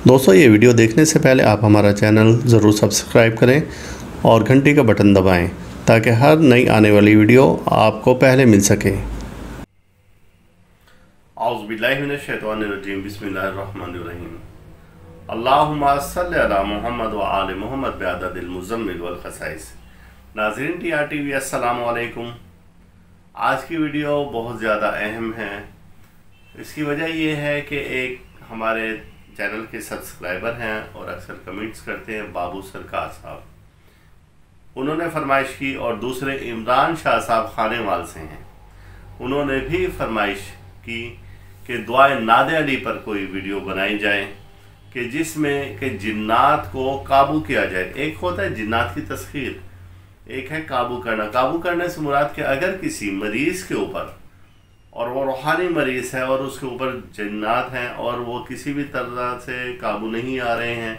दोस्तों, ये वीडियो देखने से पहले आप हमारा चैनल ज़रूर सब्सक्राइब करें और घंटी का बटन दबाएं ताकि हर नई आने वाली वीडियो आपको पहले मिल सके। औज़ु बिल्लाहि मिनश शैतानिर रजीम, बिस्मिल्लाहिर रहमानिर रहीम। अल्लाहुम्मा सल्लि अला मुहम्मद व आले मुहम्मद बिअददिल मुज़म्मिल वल खसाइस। नाज़रीन TRTV, अस्सलाम वालेकुम। आज की वीडियो बहुत ज़्यादा अहम है। इसकी वजह ये है कि एक हमारे चैनल के सब्सक्राइबर हैं और अक्सर कमेंट्स करते हैं, बाबू सरकार साहब, उन्होंने फरमाइश की, और दूसरे इमरान शाह साहब खानेवाल से हैं, उन्होंने भी फरमाइश की कि दुआए नादे अली पर कोई वीडियो बनाई जाए कि जिसमें कि जिन्नात को काबू किया जाए। एक होता है जिन्नात की तस्खीर, एक है काबू करना। काबू करने से मुराद कि अगर किसी मरीज़ के ऊपर, और वो रूहानी मरीज़ है और उसके ऊपर जिन्नात हैं और वो किसी भी तरह से काबू नहीं आ रहे हैं,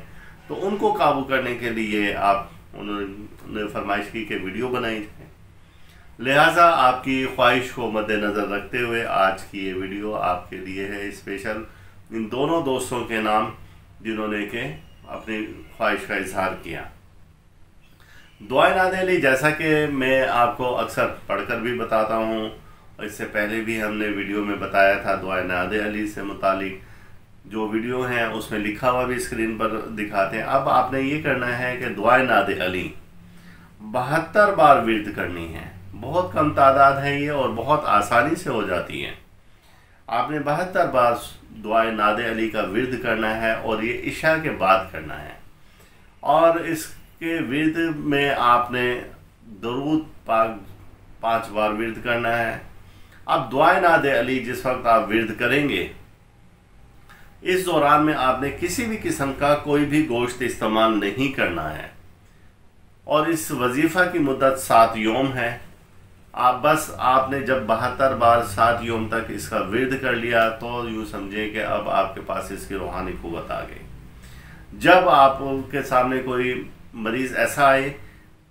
तो उनको काबू करने के लिए उन्होंने फरमाइश की कि वीडियो बनाई जाए। लिहाजा आपकी ख्वाहिश को मद्देनज़र रखते हुए आज की ये वीडियो आपके लिए है, स्पेशल इन दोनों दोस्तों के नाम जिन्होंने के अपनी ख्वाहिश का इजहार किया। दुआए नादे अली, जैसा कि मैं आपको अक्सर पढ़कर भी बताता हूँ, इससे पहले भी हमने वीडियो में बताया था, दुआए नादे अली से मुतालिक जो वीडियो हैं उसमें लिखा हुआ भी स्क्रीन पर दिखाते हैं। अब आपने ये करना है कि दुआए नादे अली 72 बार विर्द करनी है। बहुत कम तादाद है ये और बहुत आसानी से हो जाती है। आपने 72 बार दुआए नादे अली का विर्द करना है और ये इशा के बाद करना है। और इसके विर्द में आपने दरूद पाक 5 बार विर्द करना है। अब दुआए नादे अली जिस वक्त आप विर्द करेंगे, इस दौरान में आपने किसी भी किस्म का कोई भी गोश्त इस्तेमाल नहीं करना है। और इस वजीफ़ा की मुद्दत 7 यौम है। आपने जब 72 बार 7 यौम तक इसका विर्द कर लिया तो यूँ समझें कि अब आपके पास इसकी रूहानी क़ुव्वत आ गई। जब आपके सामने कोई मरीज़ ऐसा आए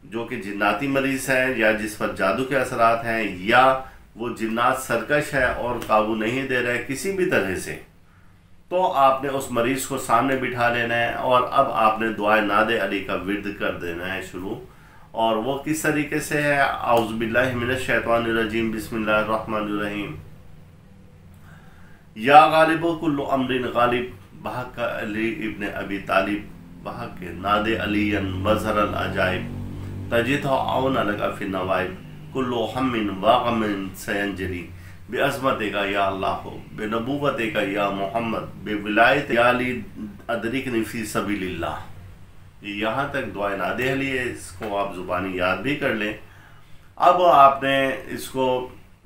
जो कि जिन्नाती मरीज़ है या जिस पर जादू के असरात हैं, या वो जिन्नात सरकश है और काबू नहीं दे रहे किसी भी तरह से, तो आपने उस मरीज़ को सामने बिठा लेना है और अब आपने दुआए नादे अली का विर्द कर देना है शुरू। और वो किस तरीके से है? औज़ु बिल्लाहि मिनश शैतानिर रजीम, बिस्मिल्लाहिर रहमानिर रहीम। या गालिबु कुल्लु अम्रिन गालिब, बहक अली इब्न अबी तालिब, बहक नादे अलीयन मज़हरल अजाइब, तजिद औन लगा फिन नवाइब, कुल्लु हम्मिन वागमिन सयंजरी, बेअज़मतिका या अल्लाह, बेनबुव्वतिका या मोहम्मद, बेविलायत या अली अदरिकनी फी सबीलिल्लाह। यहाँ तक दुआए नादे अली है, इसको आप ज़ुबानी याद भी कर लें। अब आपने इसको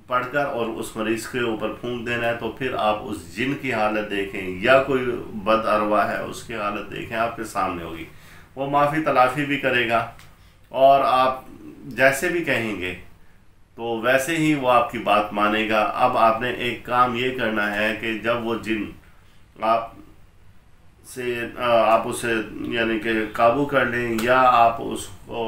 पढ़कर और उस मरीज़ के ऊपर फूंक देना है। तो फिर आप उस जिन की हालत देखें या कोई बद अरवा है उसकी हालत देखें, आपके सामने होगी। वो माफ़ी तलाफ़ी भी करेगा और आप जैसे भी कहेंगे तो वैसे ही वो आपकी बात मानेगा। अब आपने एक काम ये करना है कि जब वो जिन आप उसे यानी कि काबू कर लें या आप उसको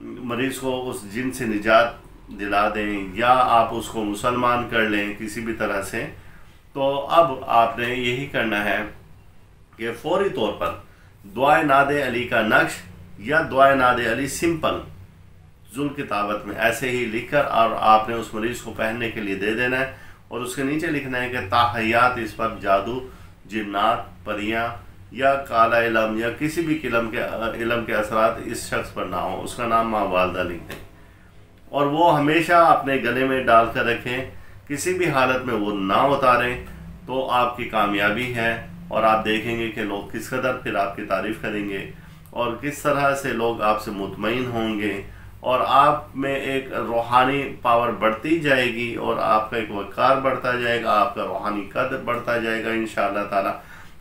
मरीज़ को उस जिन से निजात दिला दें या आप उसको मुसलमान कर लें किसी भी तरह से, तो अब आपने यही करना है कि फौरी तौर पर दुआए नादे अली का नक्श या दुआए नादे अली सिंपल जुल किताबत में ऐसे ही लिखकर और आपने उस मरीज़ को पहनने के लिए दे देना है। और उसके नीचे लिखना है कि ताहयात, इस पर जादू, जिन्नात, परियां या काला इलम या किसी भी इलम के असरात इस शख्स पर ना हो। उसका नाम माँ वालदा लिख दें और वो हमेशा अपने गले में डाल कर रखें, किसी भी हालत में वो ना उतारें, तो आपकी कामयाबी है। और आप देखेंगे कि लोग किस कदर फिर आपकी तारीफ़ करेंगे और किस तरह से लोग आपसे मुतमईन होंगे और आप में एक रूहानी पावर बढ़ती जाएगी और आपका एक वक़ार बढ़ता जाएगा, आपका रूहानी कदर बढ़ता जाएगा इंशाअल्लाह ताला।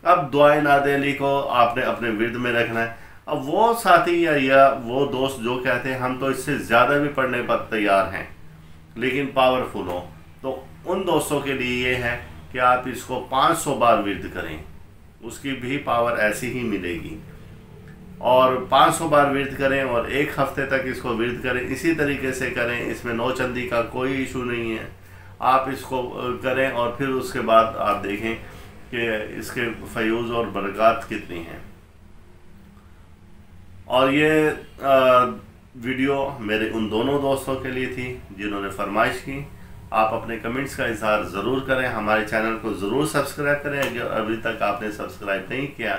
अब दुआए नादे अली को आपने अपने विर्द में रखना है। अब वो साथी या वो दोस्त जो कहते हैं हम तो इससे ज़्यादा भी पढ़ने पर तैयार हैं लेकिन पावरफुल हो, तो उन दोस्तों के लिए ये है कि आप इसको 500 बार विर्द करें, उसकी भी पावर ऐसी ही मिलेगी। اور 500 بار ورد کریں اور 1 ہفتے تک اس کو ورد کریں، اسی طریقے سے کریں، اس میں نوچندی کا کوئی ایشو نہیں ہے۔ آپ اس کو کریں اور پھر اس کے بعد آپ دیکھیں کہ اس کے فیوز اور برکات کتنی ہیں۔ اور یہ ویڈیو میرے ان دونوں دوستوں کے لیے تھی جنہوں نے فرمائش کی۔ آپ اپنے کمنٹس کا اظہار ضرور کریں، ہمارے چینل کو ضرور سبسکرائب کریں اگر ابھی تک آپ نے سبسکرائب نہیں کیا،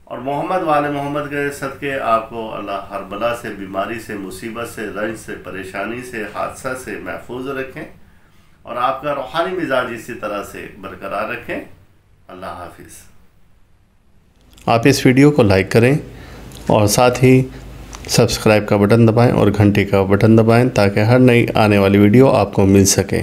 اور محمد وآل محمد کے صدقے آپ کو اللہ ہر بلا سے، بیماری سے، مصیبت سے، رنج سے، پریشانی سے، حادثہ سے محفوظ رکھیں اور آپ کا روحانی مزاج اسی طرح سے برقرار رکھیں۔ اللہ حافظ۔ آپ اس ویڈیو کو لائک کریں اور ساتھ ہی سبسکرائب کا بٹن دبائیں اور گھنٹی کا بٹن دبائیں تاکہ ہر نئی آنے والی ویڈیو آپ کو مل سکے۔